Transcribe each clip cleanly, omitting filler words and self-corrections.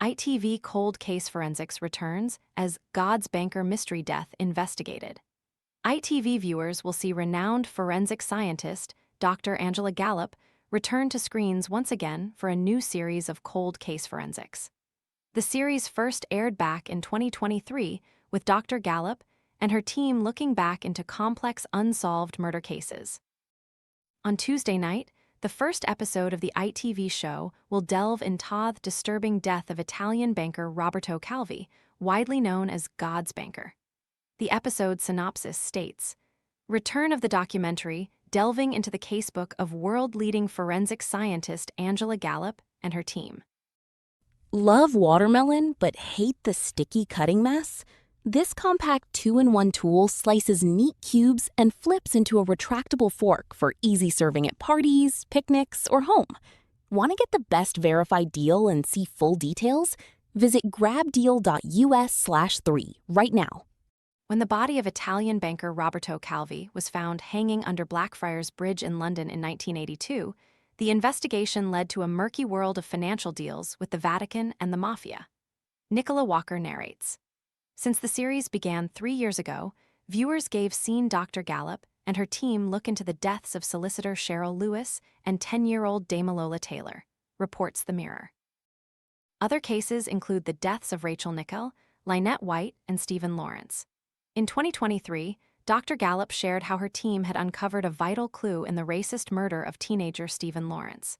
ITV Cold Case Forensics returns as God's Banker Mystery Death Investigated. ITV viewers will see renowned forensic scientist Dr Angela Gallop return to screens once again for a new series of cold case forensics. The series first aired back in 2023 with Dr Gallop and her team looking back into complex unsolved murder cases. On Tuesday night, the first episode of the ITV show will delve into the disturbing death of Italian banker Roberto Calvi, widely known as God's Banker. The episode synopsis states, "Return of the documentary, delving into the casebook of world-leading forensic scientist Angela Gallop and her team." Love watermelon but hate the sticky cutting mess? This compact 2-in-1 tool slices neat cubes and flips into a retractable fork for easy serving at parties, picnics, or home. Want to get the best verified deal and see full details? Visit grabdeal.us/3 right now. When the body of Italian banker Roberto Calvi was found hanging under Blackfriars Bridge in London in 1982, the investigation led to a murky world of financial deals with the Vatican and the Mafia. Nicola Walker narrates. Since the series began 3 years ago, viewers gave seen Dr. Gallop and her team look into the deaths of solicitor Cheryl Lewis and 10-year-old Damalola Taylor, reports The Mirror. Other cases include the deaths of Rachel Nickell, Lynette White, and Stephen Lawrence. In 2023, Dr. Gallop shared how her team had uncovered a vital clue in the racist murder of teenager Stephen Lawrence.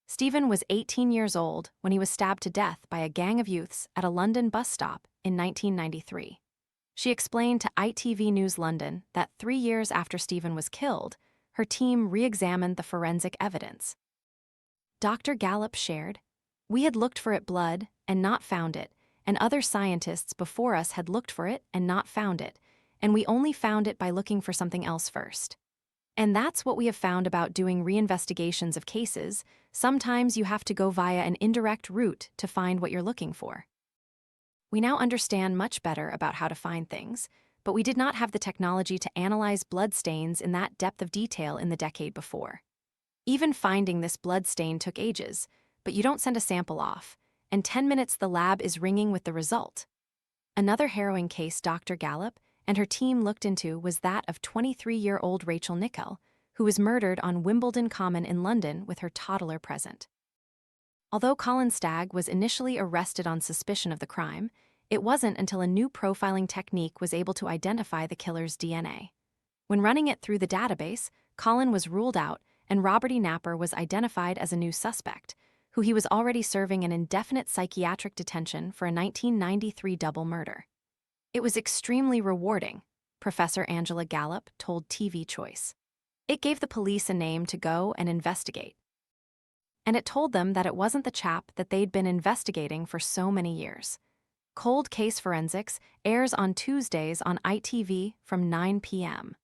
Stephen was 18 years old when he was stabbed to death by a gang of youths at a London bus stop in 1993. She explained to ITV News London that 3 years after Stephen was killed, her team re-examined the forensic evidence. Dr. Gallop shared, "We had looked for it blood and not found it, and other scientists before us had looked for it and not found it, and we only found it by looking for something else first. And that's what we have found about doing reinvestigations of cases. Sometimes you have to go via an indirect route to find what you're looking for. We now understand much better about how to find things, but we did not have the technology to analyze blood stains in that depth of detail in the decade before. Even finding this blood stain took ages, but you don't send a sample off, and 10 minutes the lab is ringing with the result." Another harrowing case Dr. Gallop and her team looked into was that of 23-year-old Rachel Nickell, who was murdered on Wimbledon Common in London with her toddler present. Although Colin Stagg was initially arrested on suspicion of the crime, it wasn't until a new profiling technique was able to identify the killer's DNA. When running it through the database, Colin was ruled out and Robert E. Napper was identified as a new suspect, who he was already serving an indefinite psychiatric detention for a 1993 double murder. "It was extremely rewarding," Professor Angela Gallop told TV Choice. "It gave the police a name to go and investigate. And it told them that it wasn't the chap that they'd been investigating for so many years." Cold Case Forensics airs on Tuesdays on ITV from 9 p.m.